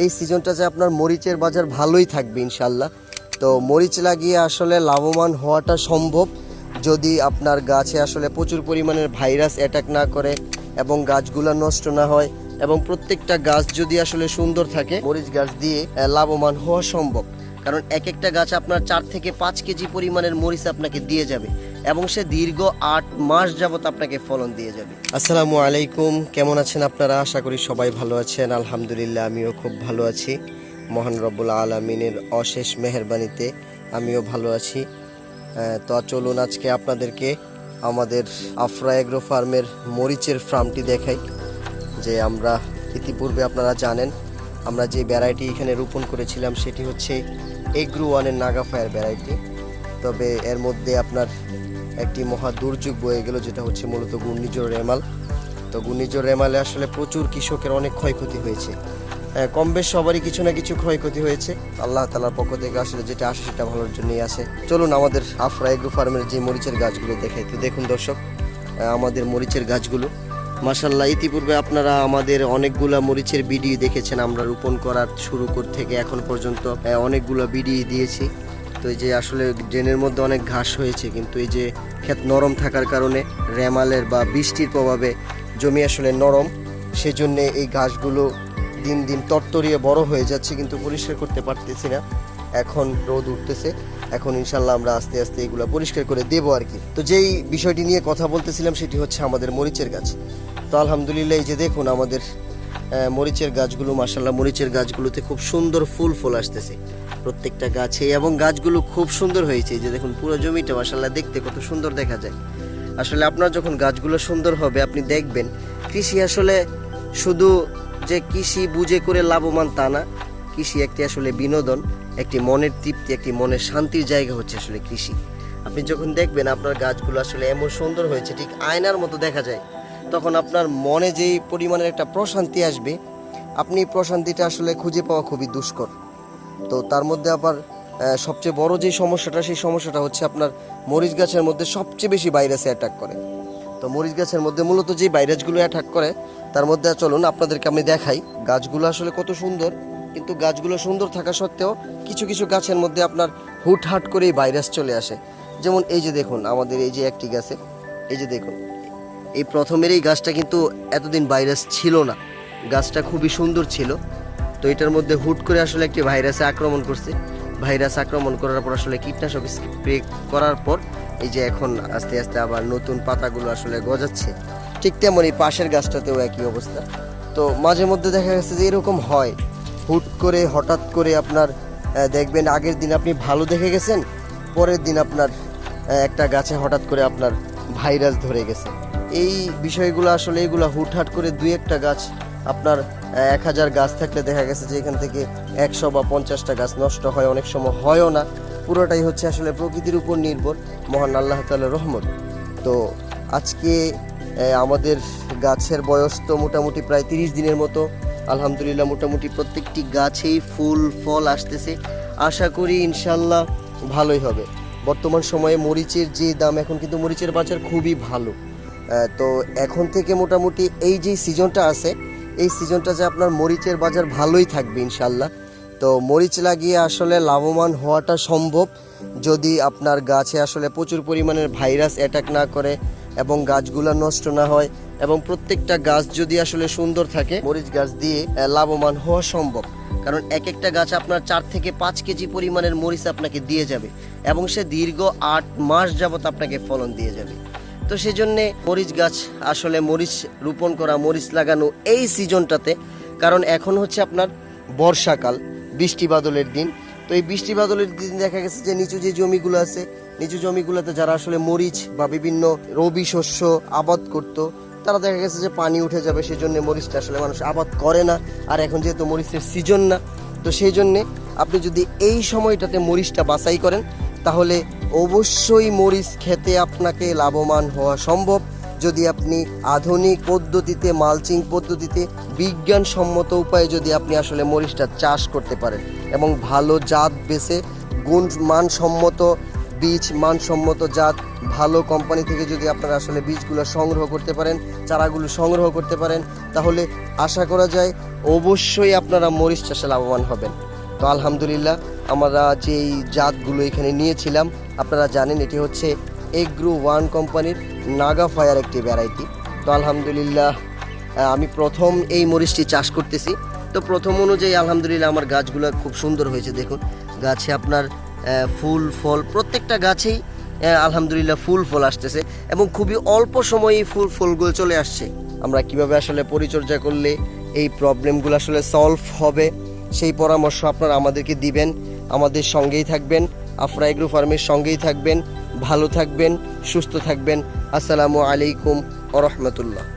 এই সিজনটা যে আপনার মরিচের বাজার ভালোই থাকবে ইনশাল্লাহ। তো মরিচ লাগিয়ে আসলে লাভবান হওয়াটা সম্ভব যদি আপনার গাছে আসলে প্রচুর পরিমাণের ভাইরাস অ্যাটাক না করে এবং গাছগুলো নষ্ট না হয় এবং প্রত্যেকটা গাছ যদি আসলে সুন্দর থাকে, মরিচ গাছ দিয়ে লাভবান হওয়া সম্ভব। কারণ এক একটা গাছ আপনার 4 থেকে 5 কেজি পরিমাণের মরিচ আপনাকে দিয়ে যাবে এবং সে দীর্ঘ 8 মাস যাবত আপনাকে ফলন দিয়ে যাবে। আসসালামু আলাইকুম, কেমন আছেন আপনারা? আশা করি সবাই ভালো আছেন। আলহামদুলিল্লাহ, আমিও খুব ভালো আছি। মহান রব্বুল আলামিনের অশেষ মেহেরবানিতে আমিও ভালো আছি। তো চলুন আজকে আপনাদেরকে আমাদের আফরা এগ্রো ফার্মের মরিচের ফার্মটি দেখাই। যে আমরা ইতিপূর্বে আপনারা জানেন আমরা যে ভ্যারাইটি এখানে রোপণ করেছিলাম সেটি হচ্ছে এগ্রো ওয়ানের নাগা ফায়ার ভ্যারাইটি। তবে এর মধ্যে আপনার একটি মহা দুর্যোগ বয়ে গেল, যেটা হচ্ছে মূলত ঘূর্ণিঝড় রেমাল। তো ঘূর্ণিঝড় রেমালে আসলে প্রচুর কৃষকের অনেক ক্ষয়ক্ষতি হয়েছে। কম বেশ সবারই কিছু না কিছু ক্ষয়ক্ষতি হয়েছে। আল্লাহ তাআলার পক্ষ থেকে আসলে যেটা আসে সেটা ভালোর জন্যই আসে। চলুন আমাদের আফরা এগ্রো ফার্মের যে মরিচের গাছগুলো দেখাই। তো দেখুন দর্শক, আমাদের মরিচের গাছগুলো মাশাআল্লাহ, ইতিপূর্বে আপনারা আমাদের অনেকগুলা মরিচের ভিডিও দেখেছেন। আমরা রোপণ করার শুরু থেকে এখন পর্যন্ত অনেকগুলো ভিডিও দিয়েছি। তো এই যে আসলে ড্রেনের মধ্যে অনেক ঘাস হয়েছে, কিন্তু এই যে ক্ষেত নরম থাকার কারণে রেমালের বা বৃষ্টির প্রভাবে জমি আসলে নরম, সেজন্য এই ঘাসগুলো দিন দিন তরতরিয়ে বড় হয়ে যাচ্ছে, কিন্তু পরিষ্কার করতে পারতেছি না। এখন রোদ উঠতেছে, এখন ইনশাল্লাহ আমরা আস্তে আস্তে এগুলো পরিষ্কার করে দেবো আর কি। তো যেই বিষয়টি নিয়ে কথা বলতেছিলাম সেটি হচ্ছে আমাদের মরিচের গাছ। তো আলহামদুলিল্লাহ, এই যে দেখুন আমাদের মরিচের গাছগুলো, মাশাআল্লাহ মরিচের গাছগুলোতে খুব সুন্দর ফুল আসতেছে প্রত্যেকটা গাছে, এবং গাছগুলো খুব সুন্দর হয়েছে। এই যে দেখুন পুরো জমিটা মাশাআল্লাহ দেখতে কত সুন্দর দেখা যায়। আসলে আপনার যখন গাছগুলো সুন্দর হবে আপনি দেখবেন কৃষি আসলে শুধু যে কৃষি বুঝে করে লাভবান তা না, কৃষি একটি আসলে বিনোদন, একটি মনের তৃপ্তি, একটি মনের শান্তির জায়গা হচ্ছে আসলে কৃষি। আপনি যখন দেখবেন আপনার গাছগুলো আসলে এমন সুন্দর হয়েছে, ঠিক আয়নার মতো দেখা যায়, তখন আপনার মনে যেই পরিমাণের একটা প্রশান্তি আসবে, আপনি প্রশান্তিটা আসলে খুঁজে পাওয়া খুবই দুষ্কর। তো তার মধ্যে আবার সবচেয়ে বড় যে সমস্যাটা, সেই সমস্যাটা হচ্ছে আপনার মরিচ গাছের মধ্যে সবচেয়ে বেশি ভাইরাসে অ্যাটাক করে। তো মরিচ গাছের মধ্যে মূলত যে ভাইরাসগুলো অ্যাটাক করে তার মধ্যে চলুন আপনাদেরকে আমি দেখাই। গাছগুলো আসলে কত সুন্দর, কিন্তু গাছগুলো সুন্দর থাকা সত্ত্বেও কিছু কিছু গাছের মধ্যে আপনার হুটহাট করেই ভাইরাস চলে আসে। যেমন এই যে দেখুন আমাদের এই যে একটি গাছে, এই যে দেখুন এই প্রথমের এই গাছটা কিন্তু এতদিন ভাইরাস ছিল না, গাছটা খুবই সুন্দর ছিল। তো এটার মধ্যে হুট করে আসলে একটি ভাইরাসে আক্রমণ করছে। ভাইরাস আক্রমণ করার পর আসলে কীটনাশক স্প্রে করার পর এই যে এখন আস্তে আস্তে আবার নতুন পাতাগুলো আসলে গজাচ্ছে। ঠিক তেমনই পাশের গাছটাতেও একই অবস্থা। তো মাঝে মধ্যে দেখা গেছে যে এরকম হয়, হুট করে হঠাৎ করে আপনার দেখবেন আগের দিন আপনি ভালো দেখে গেছেন, পরের দিন আপনার একটা গাছে হঠাৎ করে আপনার ভাইরাস ধরে গেছে। এই বিষয়গুলো আসলে এগুলো হুটহাট করে 2-1টা গাছ আপনার 1000 গাছ থাকলে দেখা গেছে যে এখান থেকে 100 বা 50টা গাছ নষ্ট হয়, অনেক সময় হয়ও না। পুরোটাই হচ্ছে আসলে প্রকৃতির উপর নির্ভর, মহান আল্লাহ তাআলার রহমত। তো আজকে আমাদের গাছের বয়স তো মোটামুটি প্রায় 30 দিনের মতো। আলহামদুলিল্লাহ মোটামুটি প্রত্যেকটি গাছেই ফুল ফল আসতেছে। আশা করি ইনশাল্লাহ ভালোই হবে। বর্তমান সময়ে মরিচের যে দাম, এখন কিন্তু মরিচের বাজার খুবই ভালো। তো এখন থেকে মোটামুটি এই যে সিজনটা আছে, এই সিজনটা যে আপনার মরিচের বাজার ভালোই থাকবে ইনশাল্লাহ। তো মরিচ লাগিয়ে আসলে লাভবান হওয়াটা সম্ভব যদি আপনার গাছে আসলে প্রচুর পরিমাণের ভাইরাস অ্যাটাক না করে এবং গাছগুলো নষ্ট না হয় এবং প্রত্যেকটা গাছ যদি আসলে সুন্দর থাকে, মরিচ গাছ দিয়ে লাভবান হওয়া সম্ভব। কারণ এক একটা গাছ আপনার 4 থেকে 5 কেজি পরিমাণের মরিচ আপনাকে দিয়ে যাবে এবং সে দীর্ঘ 8 মাস যাবত আপনাকে ফলন দিয়ে যাবে। তো সেজন্যে মরিচ গাছ আসলে মরিচ রোপণ করা, মরিচ লাগানো এই সিজনটাতে, কারণ এখন হচ্ছে আপনার বর্ষাকাল, বৃষ্টি বাদলের দিন। তো এই বৃষ্টি বাদলের দিন দেখা গেছে যে নিচু যে জমিগুলো আছে, নিচু জমিগুলোতে যারা আসলে মরিচ বা বিভিন্ন রবি শস্য আবাদ করতো, তারা দেখা গেছে যে পানি উঠে যাবে, সেজন্য মরিচটা আসলে মানুষ আবাদ করে না। আর এখন যেহেতু মরিচের সিজন না, তো সেই জন্যে আপনি যদি এই সময়টাতে মরিচটা বাছাই করেন তাহলে অবশ্যই মরিচ খেতে আপনাকে লাভবান হওয়া সম্ভব যদি আপনি আধুনিক পদ্ধতিতে, মালচিং পদ্ধতিতে, বিজ্ঞানসম্মত উপায়ে যদি আপনি আসলে মরিচটা চাষ করতে পারেন এবং ভালো জাত বেছে গুণমানসম্মত বীজ, মানসম্মত জাত, ভালো কোম্পানি থেকে যদি আপনারা আসলে বীজগুলো সংগ্রহ করতে পারেন, চারাগুলো সংগ্রহ করতে পারেন, তাহলে আশা করা যায় অবশ্যই আপনারা মরিচ চাষে লাভবান হবেন। তো আলহামদুলিল্লাহ আমরা যেই জাতগুলো এখানে নিয়েছিলাম আপনারা জানেন এটি হচ্ছে এগ্রো ওয়ান কোম্পানির নাগা ফায়ার একটি ভ্যারাইটি। তো আলহামদুলিল্লাহ আমি প্রথম এই মরিচটি চাষ করতেছি। তো প্রথম অনুযায়ী আলহামদুলিল্লাহ আমার গাছগুলো খুব সুন্দর হয়েছে। দেখুন গাছে আপনার ফুল ফল, প্রত্যেকটা গাছেই আলহামদুলিল্লাহ ফুল ফল আসতেছে এবং খুবই অল্প সময়েই ফুল ফলগুলো চলে আসছে। আমরা কিভাবে আসলে পরিচর্যা করলে এই প্রবলেমগুলো আসলে সলভ হবে সেই পরামর্শ আপনারা আমাদেরকে দিবেন, আমাদের সঙ্গেই থাকবেন, আফরা এগ্রো ফার্মের সঙ্গেই থাকবেন। ভালো থাকবেন, সুস্থ থাকবেন। আসসালামু আলাইকুম ওয়া রাহমাতুল্লাহ।